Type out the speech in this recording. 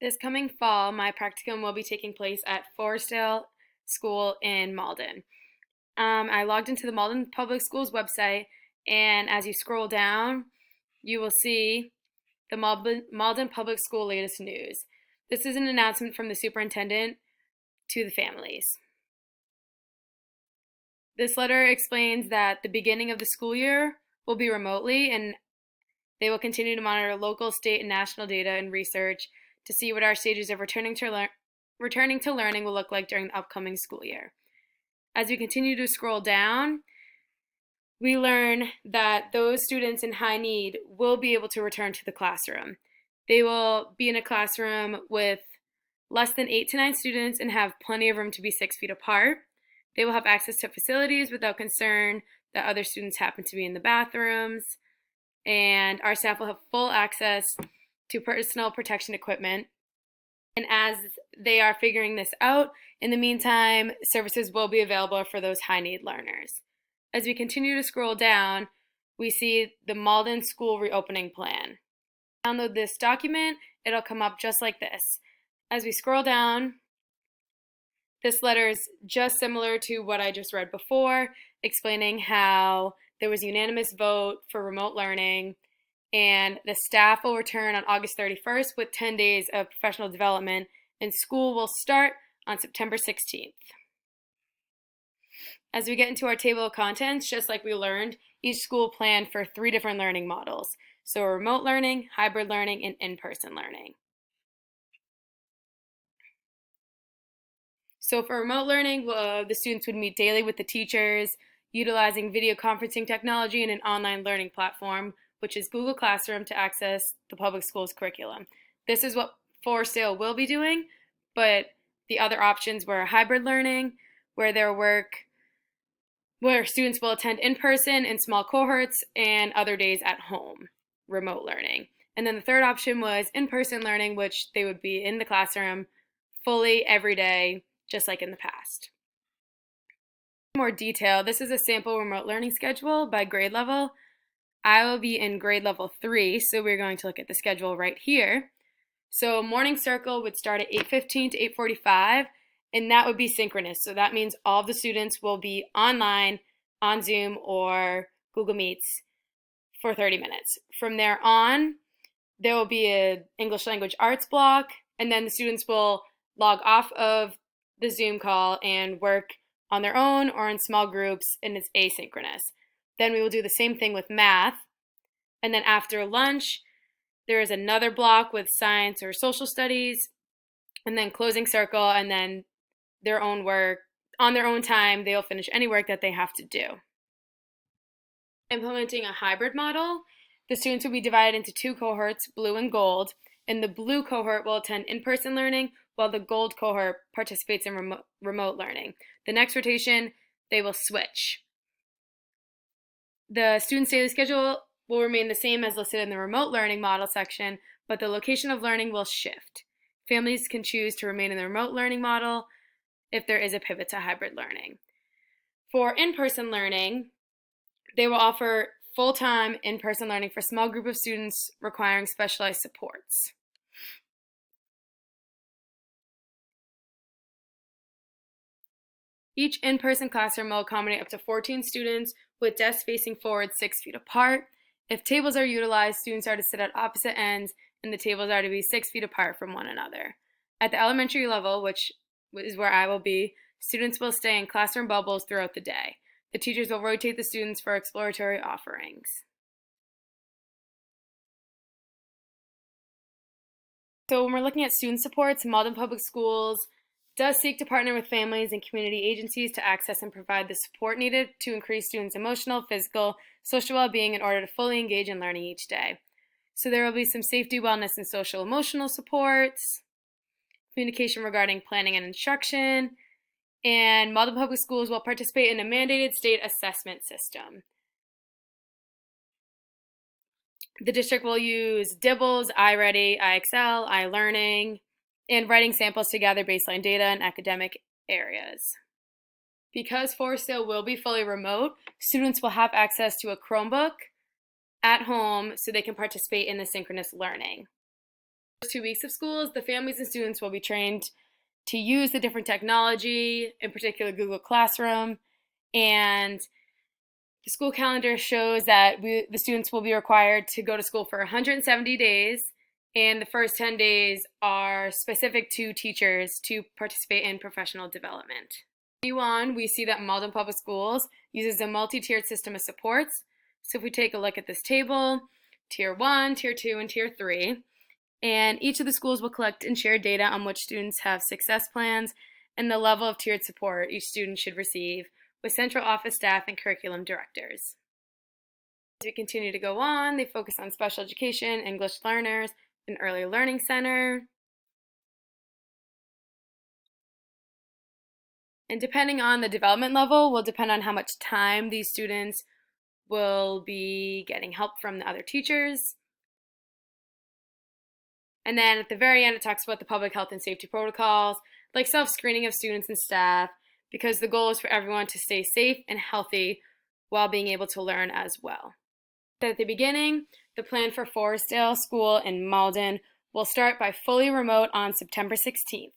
This coming fall, my practicum will be taking place at Forestdale School in Malden. I logged into the Malden Public Schools website, and as you scroll down, you will see the Malden Public School latest news. This is an announcement from the superintendent to the families. This letter explains that the beginning of the school year will be remotely, and they will continue to monitor local, state, and national data and research to see what our stages of returning to learning will look like during the upcoming school year. As we continue to scroll down, we learn that those students in high need will be able to return to the classroom. They will be in a classroom with less than 8 to 9 students and have plenty of room to be 6 feet apart. They will have access to facilities without concern that other students happen to be in the bathrooms. And our staff will have full access to personal protection equipment. And as they are figuring this out, in the meantime, services will be available for those high need learners. As we continue to scroll down, we see the Malden School Reopening Plan. Download this document, it'll come up just like this. As we scroll down, this letter is just similar to what I just read before, explaining how there was a unanimous vote for remote learning, and the staff will return on August 31st with 10 days of professional development, and school will start on September 16th. As we get into our table of contents, just like we learned, each school planned for 3 different learning models. So remote learning, hybrid learning, and in-person learning. So for remote learning, the students would meet daily with the teachers, utilizing video conferencing technology and an online learning platform, which is Google Classroom, to access the public schools curriculum. This is what Forestdale will be doing, but the other options were hybrid learning, where students will attend in person in small cohorts and other days at home, remote learning. And then the third option was in-person learning, which they would be in the classroom fully every day, just like in the past. More detail, this is a sample remote learning schedule by grade level. I will be in grade level 3, so we're going to look at the schedule right here. So morning circle would start at 8:15 to 8:45, and that would be synchronous. So that means all of the students will be online on Zoom or Google Meets for 30 minutes. From there on, there will be an English language arts block, and then the students will log off of the Zoom call and work on their own or in small groups, and it's asynchronous. Then we will do the same thing with math. And then after lunch, there is another block with science or social studies, and then closing circle, and then their own work. On their own time, they'll finish any work that they have to do. Implementing a hybrid model, the students will be divided into 2 cohorts, blue and gold, and the blue cohort will attend in-person learning while the gold cohort participates in remote learning. The next rotation, they will switch. The student's daily schedule will remain the same as listed in the remote learning model section, but the location of learning will shift. Families can choose to remain in the remote learning model if there is a pivot to hybrid learning. For in-person learning, they will offer full-time in-person learning for a small group of students requiring specialized supports. Each in-person classroom will accommodate up to 14 students with desks facing forward 6 feet apart. If tables are utilized, students are to sit at opposite ends and the tables are to be 6 feet apart from one another. At the elementary level, which is where I will be, students will stay in classroom bubbles throughout the day. The teachers will rotate the students for exploratory offerings. So when we're looking at student supports, Malden Public Schools does seek to partner with families and community agencies to access and provide the support needed to increase students' emotional, physical, social well-being in order to fully engage in learning each day. So there will be some safety, wellness, and social emotional supports, communication regarding planning and instruction, and Malden Public Schools will participate in a mandated state assessment system. The district will use DIBELS, iReady, iExcel, iLearning, and writing samples to gather baseline data in academic areas. Because Forestdale will be fully remote, students will have access to a Chromebook at home so they can participate in the synchronous learning. 2 weeks of schools, the families and students will be trained to use the different technology, in particular Google Classroom, and the school calendar shows that the students will be required to go to school for 170 days, and the first 10 days are specific to teachers to participate in professional development. On, we see that Malden Public Schools uses a multi-tiered system of supports. So if we take a look at this table, Tier 1, Tier 2, and Tier 3, and each of the schools will collect and share data on which students have success plans and the level of tiered support each student should receive with central office staff and curriculum directors. As we continue to go on, they focus on special education, English learners, an early learning center. And depending on the development level will depend on how much time these students will be getting help from the other teachers. And then at the very end, it talks about the public health and safety protocols, like self-screening of students and staff, because the goal is for everyone to stay safe and healthy while being able to learn as well. At the beginning, the plan for Forestdale School in Malden will start by fully remote on September 16th.